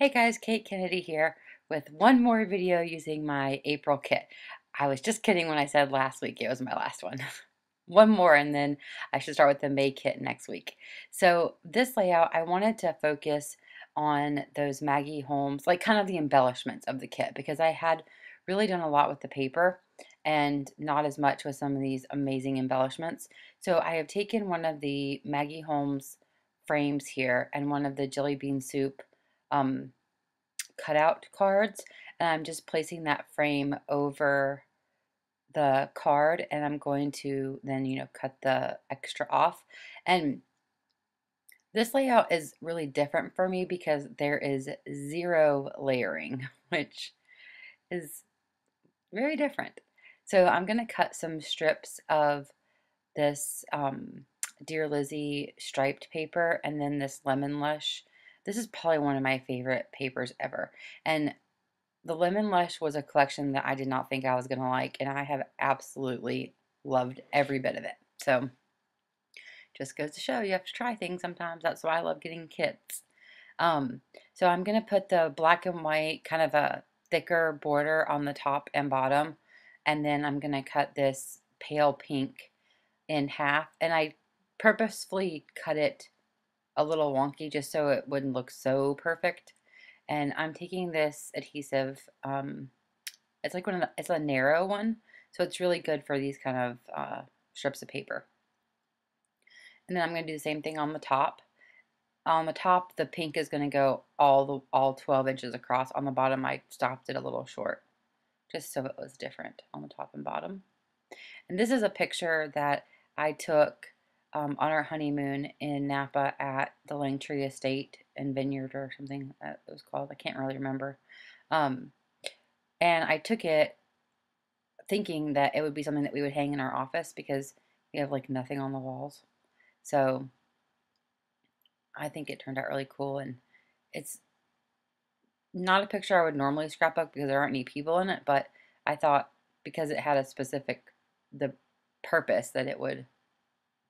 Hey guys, Kate Kennedy here with one more video using my April kit. I was just kidding when I said last week it was my last one. One more and then I should start with the May kit next week. So this layout, I wanted to focus on those Maggie Holmes, like kind of the embellishments of the kit because I had really done a lot with the paper and not as much with some of these amazing embellishments. So I have taken one of the Maggie Holmes frames here and one of the Jelly Bean Soup um, cutout cards, and I'm just placing that frame over the card, and I'm going to then, cut the extra off. And this layout is really different for me because there is zero layering, which is very different. So I'm going to cut some strips of this Dear Lizzy striped paper and then this Lemon Lush. This is probably one of my favorite papers ever. And the Lemon Lush was a collection that I did not think I was going to like, and I have absolutely loved every bit of it. So, just goes to show you have to try things sometimes. That's why I love getting kits. So I'm going to put the black and white, kind of a thicker border on the top and bottom, and then I'm going to cut this pale pink in half, and I purposefully cut it a little wonky just so it wouldn't look so perfect. And I'm taking this adhesive, it's like it's a narrow one, so it's really good for these kind of strips of paper. And then I'm going to do the same thing on the top. On the top, the pink is going to go all 12 inches across. On the bottom, I stopped it a little short, just so it was different on the top and bottom. And this is a picture that I took on our honeymoon in Napa at the Langtree Estate and Vineyard or something that it was called. I can't really remember. Um, and I took it thinking that it would be something that we would hang in our office because we have like nothing on the walls. So I think it turned out really cool, and it's not a picture I would normally scrapbook because there aren't any people in it, but I thought because it had a specific the purpose that it would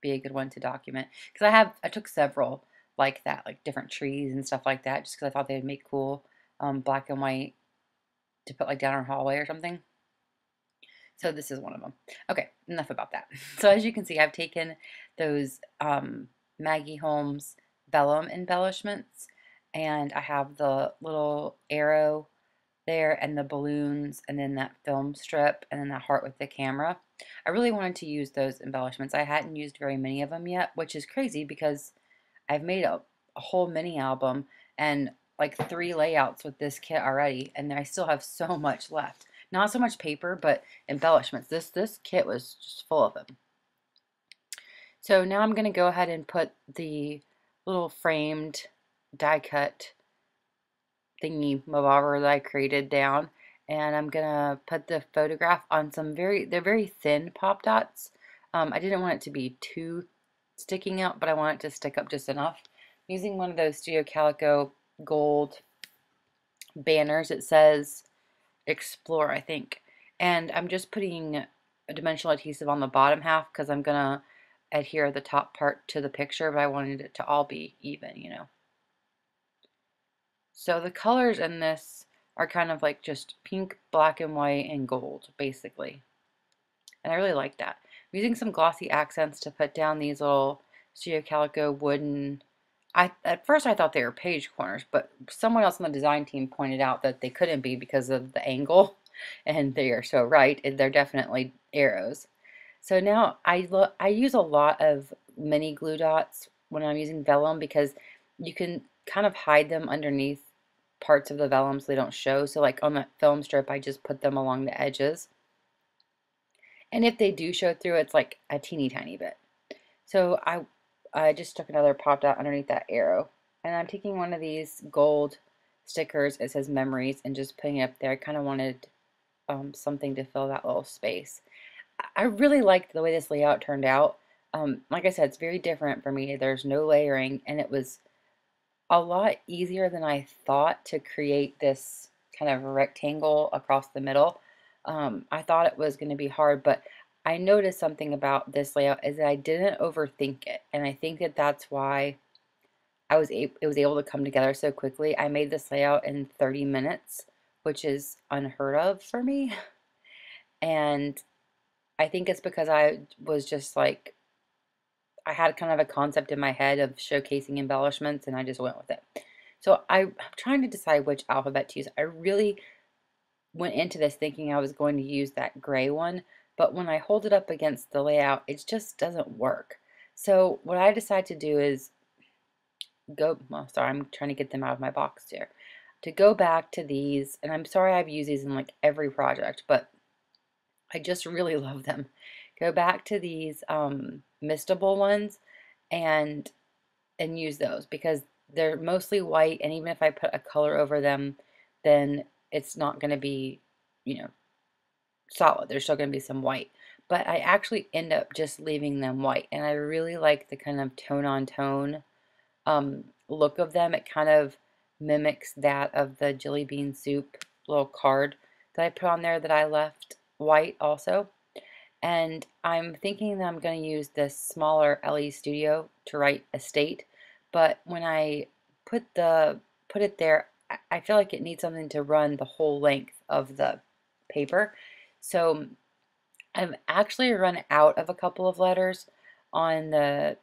be a good one to document. Because I took several like that, like different trees and stuff like that, just because I thought they would make cool black and white to put like down our hallway or something. So this is one of them. Okay, enough about that. So as you can see, I've taken those Maggie Holmes vellum embellishments, and I have the little arrow there and the balloons and then that film strip and then that heart with the camera. I really wanted to use those embellishments. I hadn't used very many of them yet, which is crazy because I've made a whole mini album and like 3 layouts with this kit already, and I still have so much left. Not so much paper, but embellishments. This kit was just full of them. So now I'm going to go ahead and put the little framed die cut thingy mabobber that I created down, and I'm gonna put the photograph on some they're very thin pop dots. I didn't want it to be too sticking out, but I want it to stick up just enough. I'm using one of those Studio Calico gold banners. It says Explore, I think, and I'm just putting a dimensional adhesive on the bottom half because I'm gonna adhere the top part to the picture, but I wanted it to all be even. So the colors in this are kind of like just pink, black and white, and gold, basically. And I really like that. I'm using some glossy accents to put down these little Studio Calico wooden... At first I thought they were page corners, but someone else on the design team pointed out that they couldn't be because of the angle, and they are so right. They're definitely arrows. So now I use a lot of mini glue dots when I'm using vellum because you can kind of hide them underneath parts of the vellum so they don't show. So like on that film strip, I just put them along the edges. And if they do show through, it's like a teeny tiny bit. So I just took another pop dot underneath that arrow. And I'm taking one of these gold stickers, it says memories, and just putting it up there. I kind of wanted something to fill that little space. I really liked the way this layout turned out. Like I said, it's very different for me. There's no layering, and it was a lot easier than I thought to create this kind of rectangle across the middle. I thought it was going to be hard, but I noticed something about this layout is that I didn't overthink it, and I think that that's why it was able to come together so quickly. I made this layout in 30 minutes, which is unheard of for me. And I think it's because I was just like, I had kind of a concept in my head of showcasing embellishments and I just went with it. So I'm trying to decide which alphabet to use. I really went into this thinking I was going to use that gray one, but when I hold it up against the layout, it just doesn't work. So what I decided to do is well, sorry, I'm trying to get them out of my box here. To go back to these, and I'm sorry I've used these in like every project, but I just really love them. Go back to these mistable ones and use those because they're mostly white, and even if I put a color over them, then it's not going to be, you know, solid. There's still going to be some white. But I actually end up just leaving them white, and I really like the kind of tone on tone look of them. It kind of mimics that of the Jelly Bean Soup little card that I put on there that I left white also. And I'm thinking that I'm going to use this smaller LE Studio to write Estate, but when I put it there, I feel like it needs something to run the whole length of the paper. So I've actually run out of a couple of letters on the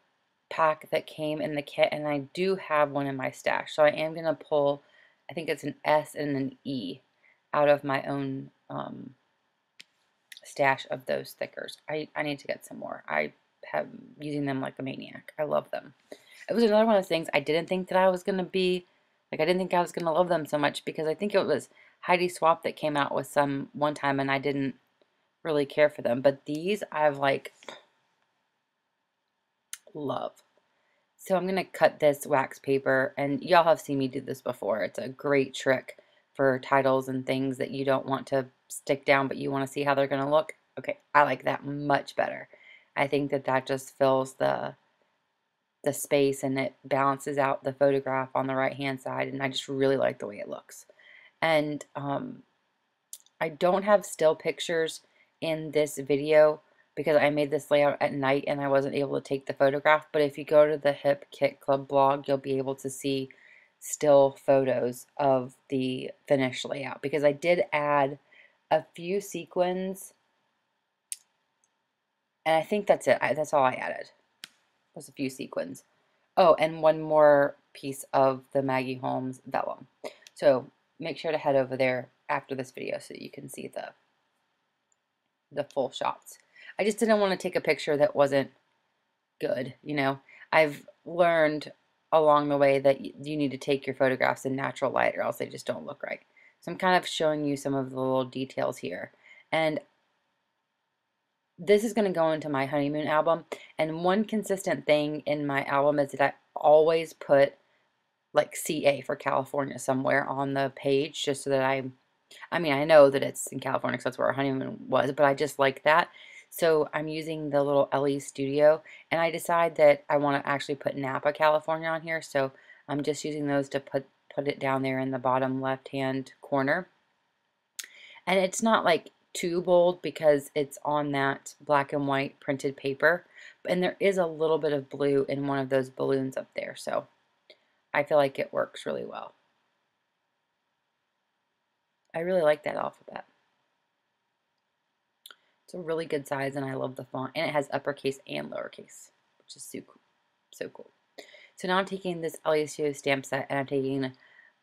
pack that came in the kit, and I do have one in my stash. So I am going to pull, I think it's an S and an E out of my own stash of those stickers. I need to get some more. I have using them like a maniac. I love them. It was another one of those things I didn't think that I was going to be, like I didn't think I was going to love them so much because I think it was Heidi Swapp that came out with some one time and I didn't really care for them. But these I've like love. So I'm going to cut this wax paper, and y'all have seen me do this before. It's a great trick for titles and things that you don't want to stick down, but you want to see how they're going to look. Okay, I like that much better. I think that that just fills the space and it balances out the photograph on the right hand side, and I just really like the way it looks. And I don't have still pictures in this video because I made this layout at night and I wasn't able to take the photograph, but if you go to the Hip Kit Club blog, you'll be able to see still photos of the finished layout because I did add a few sequins, and I think that's it. That's all I added was a few sequins. Oh, and one more piece of the Maggie Holmes vellum. So make sure to head over there after this video so you can see the full shots. I just didn't want to take a picture that wasn't good, you know. I've learned along the way that you need to take your photographs in natural light or else they just don't look right. So I'm kind of showing you some of the little details here. And this is going to go into my honeymoon album. And one consistent thing in my album is that I always put like CA for California somewhere on the page just so that I mean, I know that it's in California because that's where our honeymoon was, but I just like that. So I'm using the little LE Studio, and I decide that I want to actually put Napa, California on here. So I'm just using those to put it down there in the bottom left-hand corner. And it's not like too bold because it's on that black and white printed paper. And there is a little bit of blue in one of those balloons up there. So I feel like it works really well. I really like that alphabet. It's a really good size and I love the font. And it has uppercase and lowercase, which is so cool. So cool. So now I'm taking this LSU stamp set and I'm taking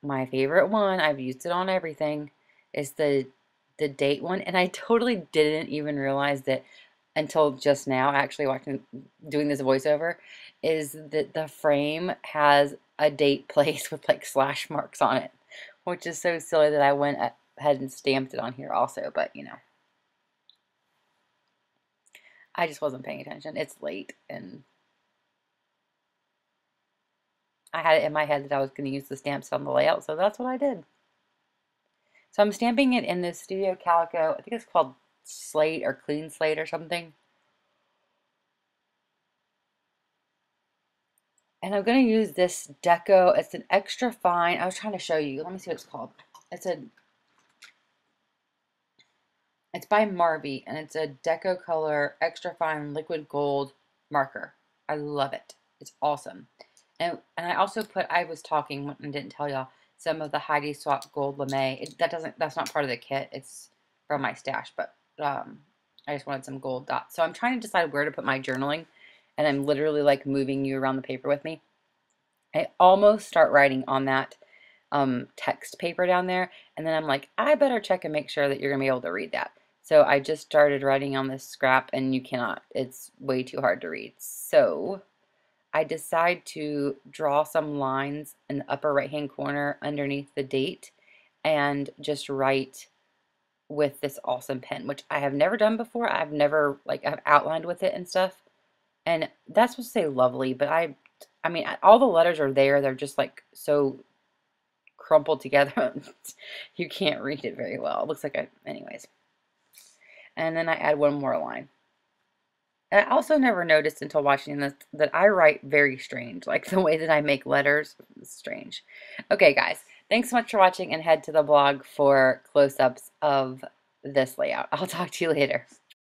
my favorite one. I've used it on everything. Is the date one. And I totally didn't even realize that until just now, actually doing this voiceover, is that the frame has a date place with like slash marks on it, which is so silly that I went ahead and stamped it on here also, but you know. I just wasn't paying attention. It's late, and I had it in my head that I was going to use the stamps on the layout, so that's what I did. So I'm stamping it in this Studio Calico. I think it's called Slate or Clean Slate or something. And I'm going to use this Deco. It's an extra fine. I was trying to show you. Let me see what it's called. It's by Marby, and it's a Deco Color extra fine liquid gold marker. I love it. It's awesome. And I also put, I was talking and didn't tell y'all, some of the Heidi Swapp Gold Lame. That's not part of the kit. It's from my stash, but I just wanted some gold dots. So I'm trying to decide where to put my journaling, and I'm literally like moving you around the paper with me. I almost start writing on that text paper down there, and then I'm like, I better check and make sure that you're gonna be able to read that. So I just started writing on this scrap, and you cannot. It's way too hard to read. So I decide to draw some lines in the upper right hand corner underneath the date and just write with this awesome pen, which I have never done before. I've never, like, I've outlined with it and stuff. And that's supposed to say lovely, but I mean, all the letters are there. They're just like so crumpled together. You can't read it very well. It looks like anyways. And then I add one more line. And I also never noticed until watching this that I write very strange. Like the way that I make letters is strange. Okay, guys. Thanks so much for watching, and head to the blog for close-ups of this layout. I'll talk to you later.